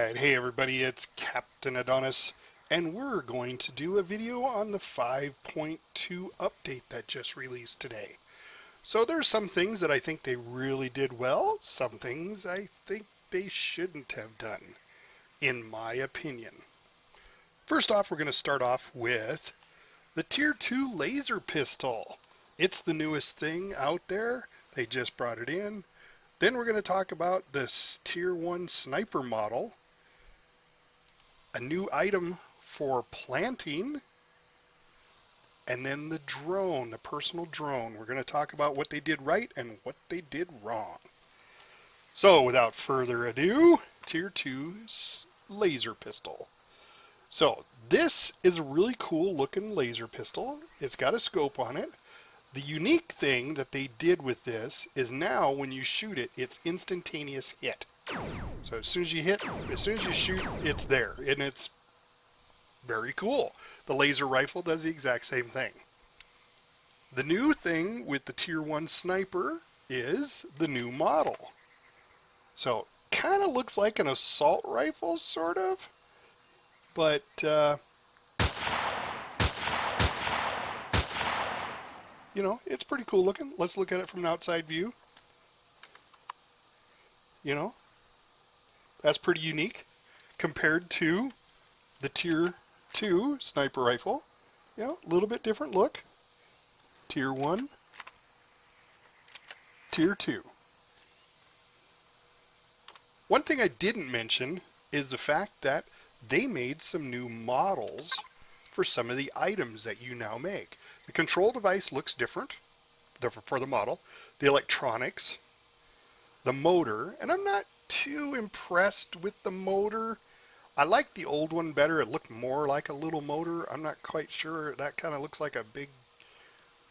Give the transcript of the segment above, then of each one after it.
Alright, hey everybody, it's Captain Adonis, and we're going to do a video on the 5.2 update that just released today. So there's some things that I think they really did well, some things I think they shouldn't have done, in my opinion. First off, we're going to start off with the Tier 2 laser pistol. It's the newest thing out there. They just brought it in. Then we're going to talk about this Tier 1 sniper model, a new item for planting, and then the drone, the personal drone. We're going to talk about what they did right and what they did wrong. So without further ado, Tier 2 laser pistol. So this is a really cool looking laser pistol. It's got a scope on it. The unique thing that they did with this is now when you shoot it, it's instantaneous hit. So as soon as you hit, as soon as you shoot, it's there, and it's very cool. The laser rifle does the exact same thing. The new thing with the Tier 1 sniper is the new model. So kind of looks like an assault rifle, sort of, but you know, it's pretty cool looking. Let's look at it from an outside view. You know, that's pretty unique compared to the Tier 2 sniper rifle. You know, a little bit different look. Tier 1, Tier 2. One thing I didn't mention is the fact that they made some new models for some of the items that you now make. The control device looks different for the model. The electronics, the motor, and I'm not too impressed with the motor. I like the old one better. It looked more like a little motor. I'm not quite sure. That kind of looks like a big,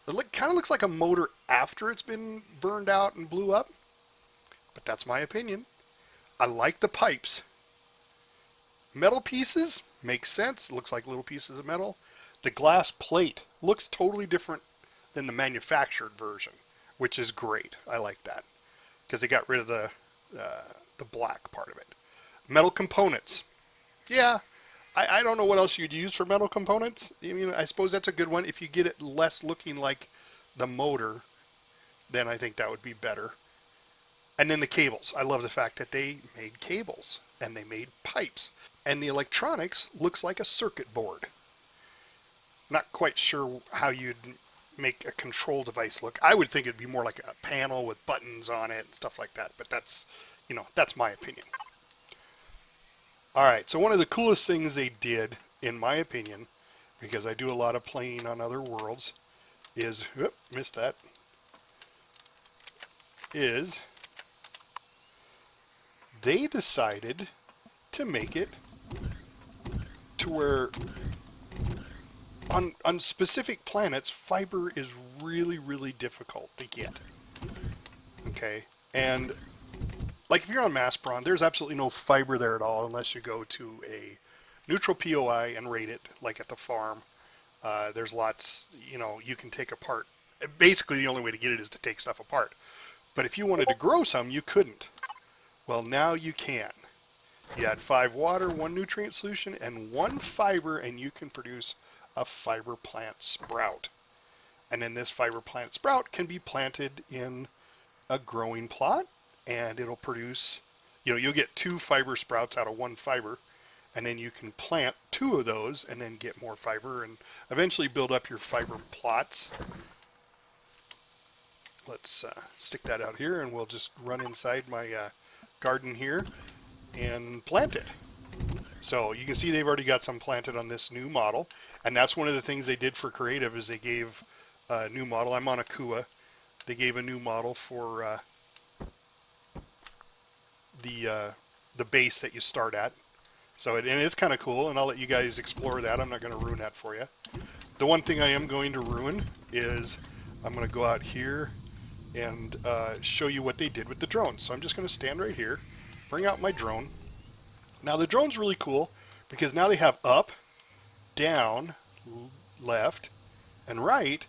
kind of looks like a motor after it's been burned out and blew up. But that's my opinion. I like the pipes. Metal pieces makes sense. It looks like little pieces of metal. The glass plate looks totally different than the manufactured version, which is great. I like that because they got rid of the black part of it. Metal components. Yeah, I don't know what else you'd use for metal components. I mean, I suppose that's a good one. If you get it less looking like the motor, then I think that would be better. And then the cables. I love the fact that they made cables and they made pipes. And the electronics looks like a circuit board. Not quite sure how you'd make a control device look. I would think it'd be more like a panel with buttons on it and stuff like that. But that's, you know, that's my opinion. All right, so one of the coolest things they did, in my opinion, because I do a lot of playing on other worlds, is, whoop, missed that, is they decided to make it to where on specific planets, fiber is really, really difficult to get. Okay, and like if you're on Maspron, there's absolutely no fiber there at all unless you go to a neutral POI and raid it, like at the farm. There's lots, you know, you can take apart. Basically, the only way to get it is to take stuff apart. But if you wanted to grow some, you couldn't. Well, now you can. You add 5 water, 1 nutrient solution, and 1 fiber, and you can produce a fiber plant sprout. And then this fiber plant sprout can be planted in a growing plot, and it'll produce, you know, you'll get 2 fiber sprouts out of 1 fiber, and then you can plant 2 of those and then get more fiber and eventually build up your fiber plots. Let's stick that out here, and we'll just run inside my garden here and plant it. So you can see they've already got some planted on this new model, and that's one of the things they did for creative is they gave a new model. I'm on a Kua. They gave a new model for the base that you start at. So and it's kind of cool, and I'll let you guys explore that. I'm not going to ruin that for you. The one thing I am going to ruin is I'm going to go out here and show you what they did with the drone. So I'm just going to stand right here, bring out my drone. Now the drone's really cool because now they have up, down, left, and right.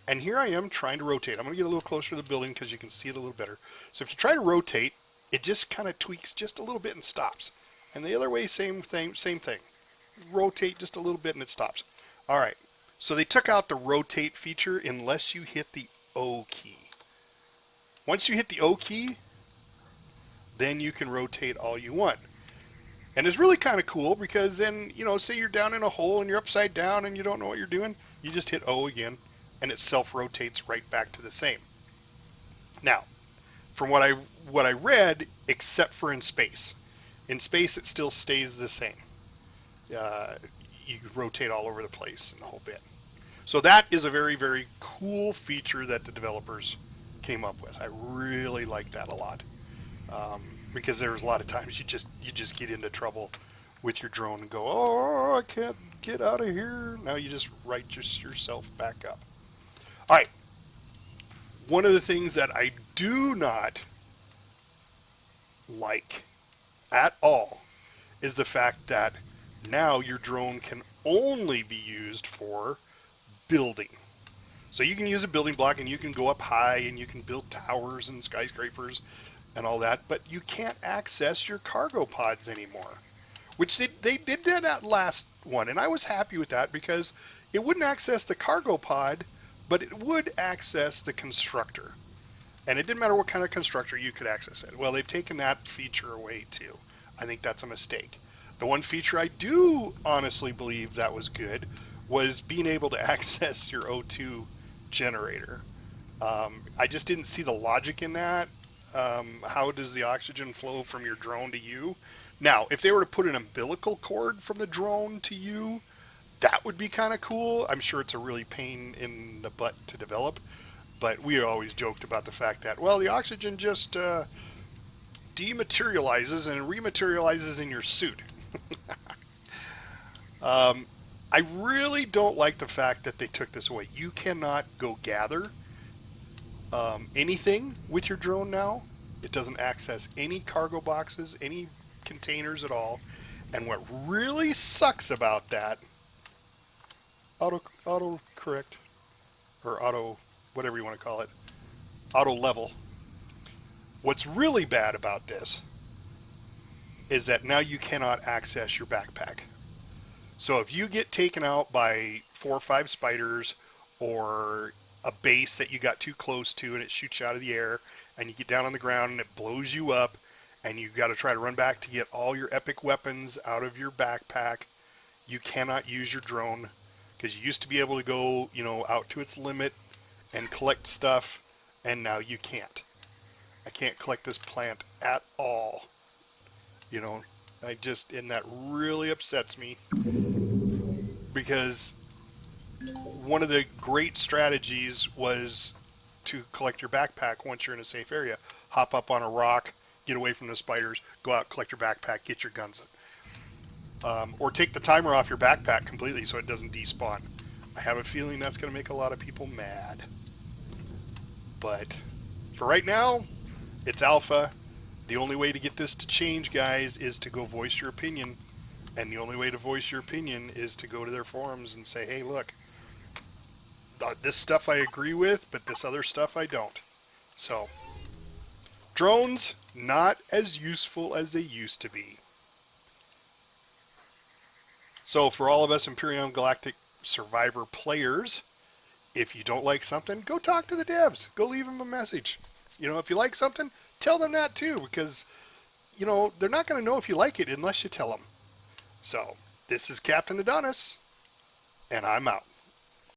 And here I am trying to rotate. I'm going to get a little closer to the building because you can see it a little better. So if you try to rotate, it just kind of tweaks just a little bit and stops. And the other way, same thing, same thing. Rotate just a little bit and it stops. All right. So they took out the rotate feature unless you hit the O key. Once you hit the O key, then you can rotate all you want. And it's really kind of cool because then, say you're down in a hole and you're upside down and you don't know what you're doing, you just hit O again and it self-rotates right back to the same. Now, from what I read, except for in space. In space, it still stays the same. You rotate all over the place and the whole bit. So that is a very, very cool feature that the developers came up with. I really like that a lot. Because there's a lot of times you just get into trouble with your drone and go, oh, I can't get out of here. Now you just right yourself back up. All right. One of the things that I do not like at all is the fact that now your drone can only be used for building. So you can use a building block and you can go up high and you can build towers and skyscrapers and all that, but you can't access your cargo pods anymore, which they did that last one, and I was happy with that because it wouldn't access the cargo pod, but it would access the constructor. And it didn't matter what kind of constructor, you could access it. Well, they've taken that feature away too. I think that's a mistake. The one feature I do honestly believe that was good was being able to access your O2 generator. I just didn't see the logic in that. How does the oxygen flow from your drone to you? Now, if they were to put an umbilical cord from the drone to you, that would be kind of cool. I'm sure it's a really pain in the butt to develop, but we always joked about the fact that, well, the oxygen just dematerializes and rematerializes in your suit. I really don't like the fact that they took this away. You cannot go gather anything with your drone now. It doesn't access any cargo boxes, any containers at all. And what really sucks about that, auto correct, or auto, whatever you want to call it, auto level. What's really bad about this is that now you cannot access your backpack. So if you get taken out by 4 or 5 spiders or a base that you got too close to and it shoots you out of the air and you get down on the ground and it blows you up and you got to try to run back to get all your epic weapons out of your backpack, you cannot use your drone because you used to be able to go, out to its limit and collect stuff, and now you can't. I can't collect this plant at all. And that really upsets me because one of the great strategies was to collect your backpack once you're in a safe area. Hop up on a rock, get away from the spiders, go out, collect your backpack, get your guns. Or take the timer off your backpack completely so it doesn't despawn. I have a feeling that's going to make a lot of people mad. But for right now, it's alpha. The only way to get this to change, guys, is to go voice your opinion. And the only way to voice your opinion is to go to their forums and say, hey, look, this stuff I agree with, but this other stuff I don't. So, drones, not as useful as they used to be. So for all of us Empyrion Galactic Survivor players, if you don't like something, go talk to the devs. Go leave them a message. If you like something, tell them that too, because, they're not going to know if you like it unless you tell them. So, this is Captain Adonis, and I'm out.